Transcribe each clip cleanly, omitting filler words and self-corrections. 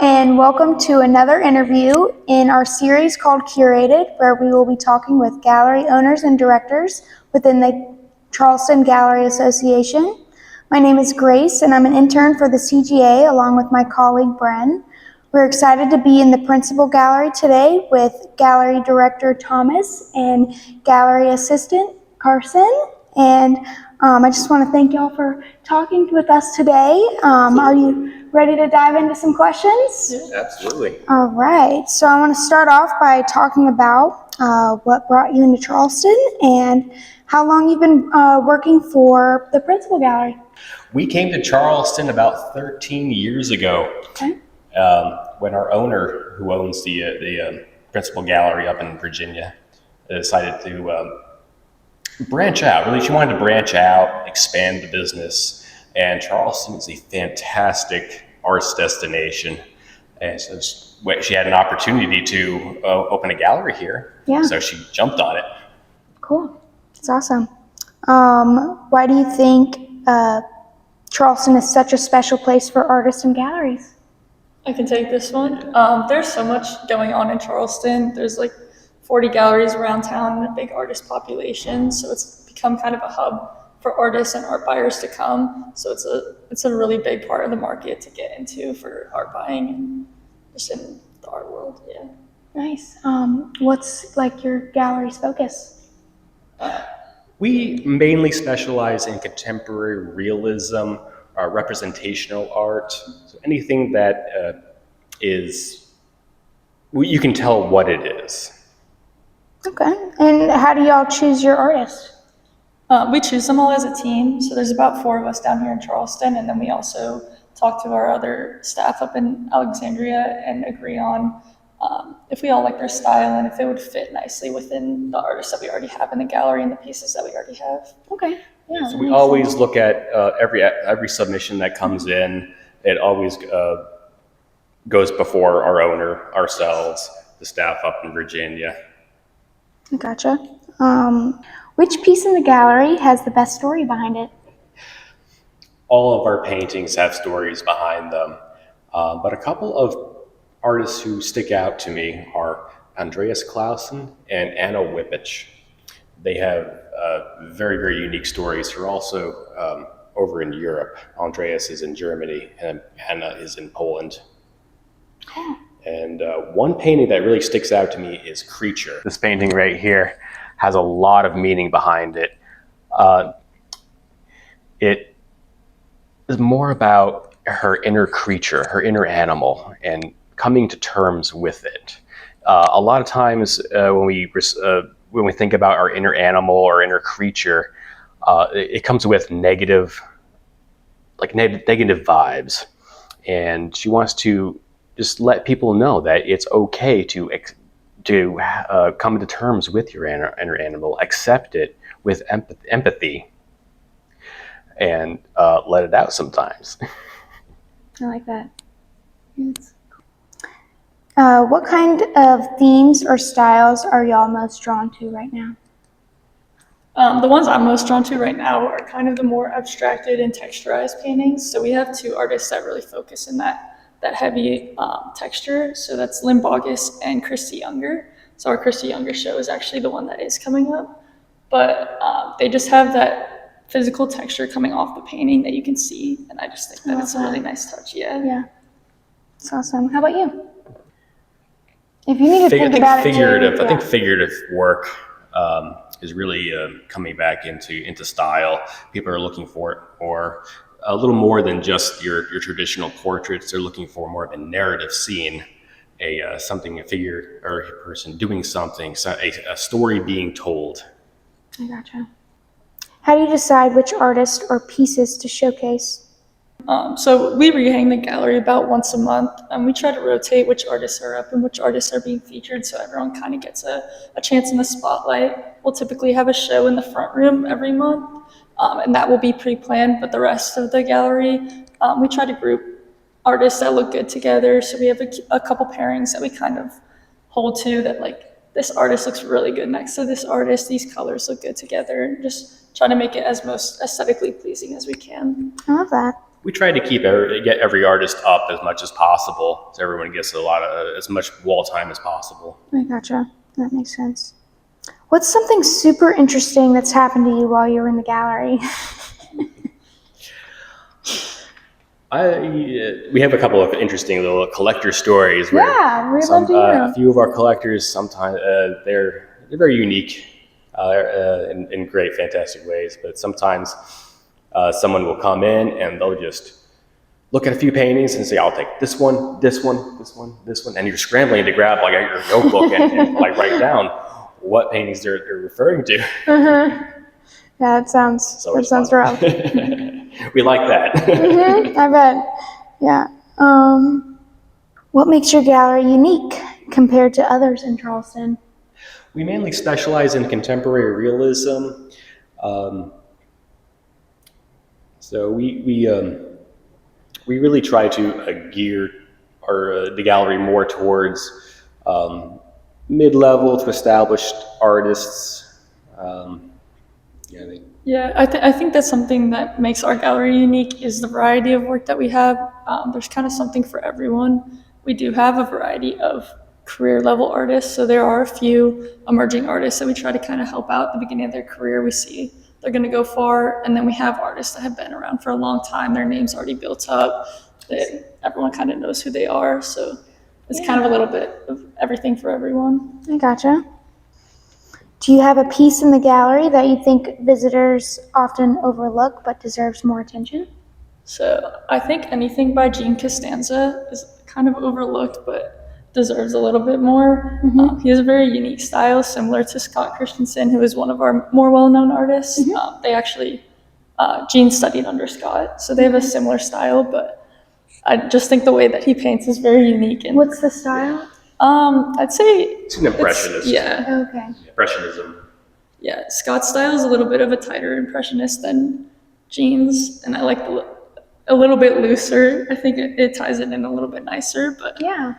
and welcome to another interview in our series called Curated, where we will be talking with gallery owners and directors within the Charleston Gallery Association. My name is Grace, and I'm an intern for the CGA along with my colleague Bren. We're excited to be in the principal gallery today with Gallery Director Thomas and Gallery Assistant Carson. And I just want to thank y'all for talking with us today. Are you ready to dive into some questions? Yeah, absolutely. All right. So I want to start off by talking about what brought you into Charleston and how long you've been working for the principal gallery. We came to Charleston about 13 years ago. Okay. When our owner, who owns the principal gallery up in Virginia, decided to branch out. Really, she wanted to branch out, expand the business, and Charleston is a fantastic arts destination. And so she had an opportunity to open a gallery here, so she jumped on it. Cool. That's awesome. Why do you think Charleston is such a special place for artists and galleries? I can take this one. There's so much going on in Charleston. There's like 40 galleries around town and a big artist population, so it's become kind of a hub for artists and art buyers to come. So it's a really big part of the market to get into for art buying and just in the art world. Yeah. Nice. What's like your gallery's focus? We mainly specialize in contemporary realism, representational art, so anything that you can tell what it is. Okay. And how do y'all choose your artists? We choose them all as a team. So there's about 4 of us down here in Charleston, and then we also talk to our other staff up in Alexandria and agree on if we all like their style and if it would fit nicely within the artists that we already have in the gallery and the pieces that we already have. Okay. Yeah. So we always look at every submission that comes in. It always goes before our owner, ourselves, the staff up in Virginia. Gotcha. Which piece in the gallery has the best story behind it? All of our paintings have stories behind them, but a couple of artists who stick out to me are Andreas Clausen and Anna Whippich. They have very, very unique stories. They're also over in Europe. Andreas is in Germany and Anna is in Poland. Oh. And one painting that really sticks out to me is Creature. This painting right here has a lot of meaning behind it. It is more about her inner creature, her inner animal, and coming to terms with it. A lot of times when we think about our inner animal or inner creature, it comes with negative vibes, and she wants to just let people know that it's okay to come to terms with your inner animal, accept it with empathy, and let it out sometimes. I like that. What kind of themes or styles are y'all most drawn to right now? The ones I'm most drawn to right now are kind of the more abstracted and texturized paintings. So we have 2 artists that really focus in that heavy texture. So that's Lynn Bogus and Christy Younger. So our Christy Younger show is actually the one that is coming up. But they just have that physical texture coming off the painting that you can see. And I just think that it's a really nice touch. Yeah. That's awesome. How about you? If you need to think about it too, I think figurative work is really coming back into style. People are looking for it, or a little more than just your traditional portraits. They're looking for more of a narrative scene, a figure or a person doing something, a story being told. I gotcha. How do you decide which artist or pieces to showcase? So we rehang the gallery about once a month, and we try to rotate which artists are up and which artists are being featured, so everyone kind of gets a chance in the spotlight. We'll typically have a show in the front room every month, and that will be pre-planned, but the rest of the gallery, we try to group artists that look good together, so we have a couple pairings that we kind of hold to that, like, this artist looks really good next to this artist, these colors look good together, and just try to make it as most aesthetically pleasing as we can. I love that. we try to get every artist up as much as possible, so everyone gets as much wall time as possible. I gotcha. That makes sense. What's something super interesting that's happened to you while you were in the gallery? We have a couple of interesting little collector stories. Where We'd love to hear 'em. a few of our collectors, sometimes they're very unique in great, fantastic ways. But sometimes someone will come in and they'll just look at a few paintings and say, "I'll take this one, this one, this one, this one," and you're scrambling to grab like your notebook and like write down what paintings they're referring to. Yeah, that sounds rough. We like that. I bet. Yeah. What makes your gallery unique compared to others in Charleston? We mainly specialize in contemporary realism. So we really try to gear the gallery more towards mid-level to established artists. I think that's something that makes our gallery unique is the variety of work that we have. There's kind of something for everyone. We do have a variety of career level artists, so there are a few emerging artists that we try to kind of help out at the beginning of their career. We see they're going to go far, and then we have artists that have been around for a long time. Their name's already built up. Everyone kind of knows who they are, so it's kind of a little bit of everything for everyone. I gotcha. Do you have a piece in the gallery that you think visitors often overlook but deserves more attention? So I think anything by Gene Costanza is kind of overlooked but deserves a little bit more. He has a very unique style, similar to Scott Christensen, who is one of our more well-known artists. They actually, Gene studied under Scott, so they have a similar style, but I just think the way that he paints is very unique. And What's the style? I'd say It's an impressionist. Okay. Impressionism. Yeah, Scott's style is a little bit of a tighter impressionist than Gene's, and I like a little bit looser. I think it ties it in a little bit nicer, but Yeah.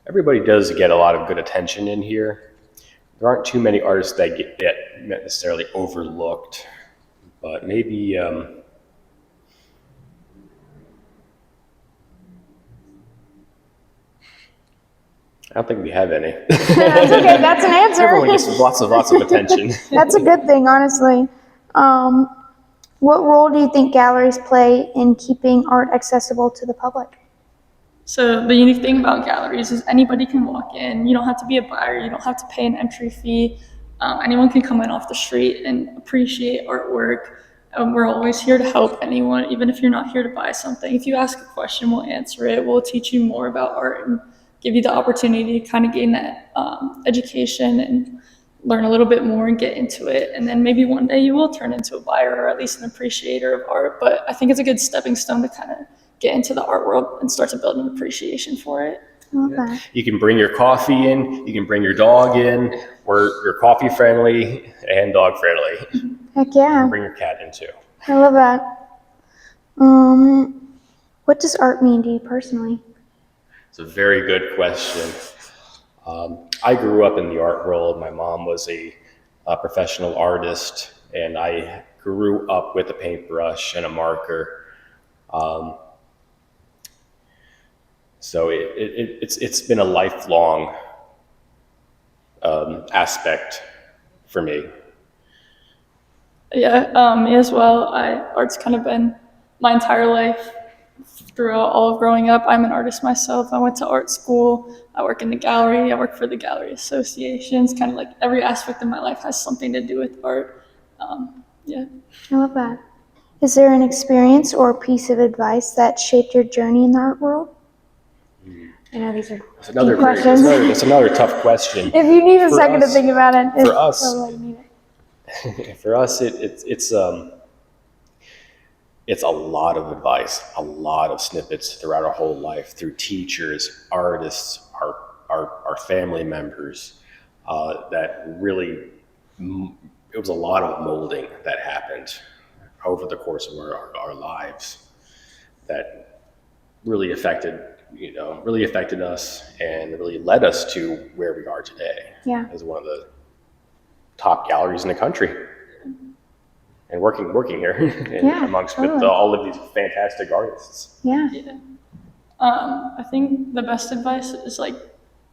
Everybody does get a lot of good attention in here. There aren't too many artists that get necessarily overlooked, but maybe I don't think we have any. That's okay. That's an answer. Everyone gets lots of attention. That's a good thing, honestly. What role do you think galleries play in keeping art accessible to the public? So the unique thing about galleries is anybody can walk in. You don't have to be a buyer. You don't have to pay an entry fee. Anyone can come in off the street and appreciate artwork. We're always here to help anyone, even if you're not here to buy something. If you ask a question, we'll answer it. We'll teach you more about art and give you the opportunity to kind of gain that education and learn a little bit more and get into it. And then maybe one day you will turn into a buyer or at least an appreciator of art. But I think it's a good stepping stone to kind of get into the art world and start to build an appreciation for it. Okay. You can bring your coffee in, you can bring your dog in. We're coffee friendly and dog friendly. Heck yeah. Bring your cat in too. I love that. What does art mean to you personally? It's a very good question. I grew up in the art world. My mom was a professional artist, and I grew up with a paintbrush and a marker. So it's been a lifelong aspect for me. Yeah, me as well. Art's kind of been my entire life. Throughout all of growing up, I'm an artist myself. I went to art school. I work in the gallery. I work for the gallery associations. Kind of like every aspect of my life has something to do with art. Yeah. I love that. Is there an experience or piece of advice that shaped your journey in the art world? I know these are deep questions. That's another tough question. If you need a second to think about it, for us, totally need it. For us, it's a lot of advice, a lot of snippets throughout our whole life through teachers, artists, our family members. That really, it was a lot of molding that happened over the course of our lives that really affected us and really led us to where we are today. Yeah. As one of the top galleries in the country. and working here and Yeah, amongst totally. with all of these fantastic artists. Yeah. Yeah. I think the best advice is like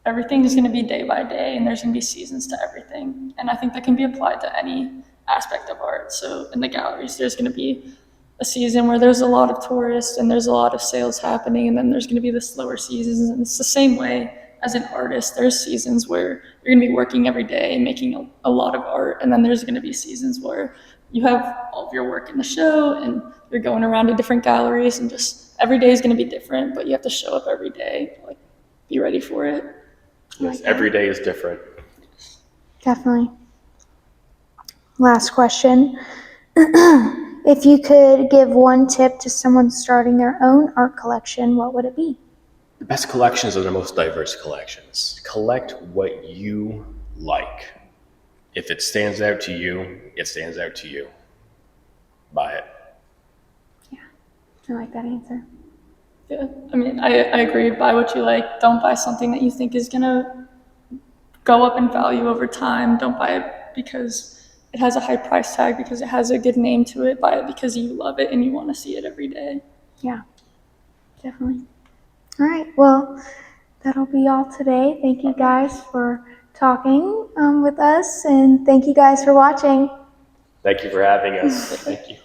everything is going to be day by day, and there's going to be seasons to everything. And I think that can be applied to any aspect of art. So in the galleries, there's going to be a season where there's a lot of tourists and there's a lot of sales happening, and then there's going to be the slower seasons. And it's the same way as an artist. There's seasons where you're going to be working every day, making a lot of art, and then there's going to be seasons where you have all of your work in the show and you're going around to different galleries, and just every day is going to be different, but you have to show up every day, like be ready for it. Yes, every day is different. Definitely. Last question. If you could give one tip to someone starting their own art collection, what would it be? The best collections are the most diverse collections. Collect what you like. If it stands out to you, it stands out to you. Buy it. I like that answer. Yeah, I mean, I agree. Buy what you like. Don't buy something that you think is gonna go up in value over time. Don't buy it because it has a high price tag, because it has a good name to it. Buy it because you love it and you want to see it every day. Yeah, definitely. All right. Well, that'll be all today. Thank you guys for talking with us, and thank you guys for watching. Thank you for having us. Thank you.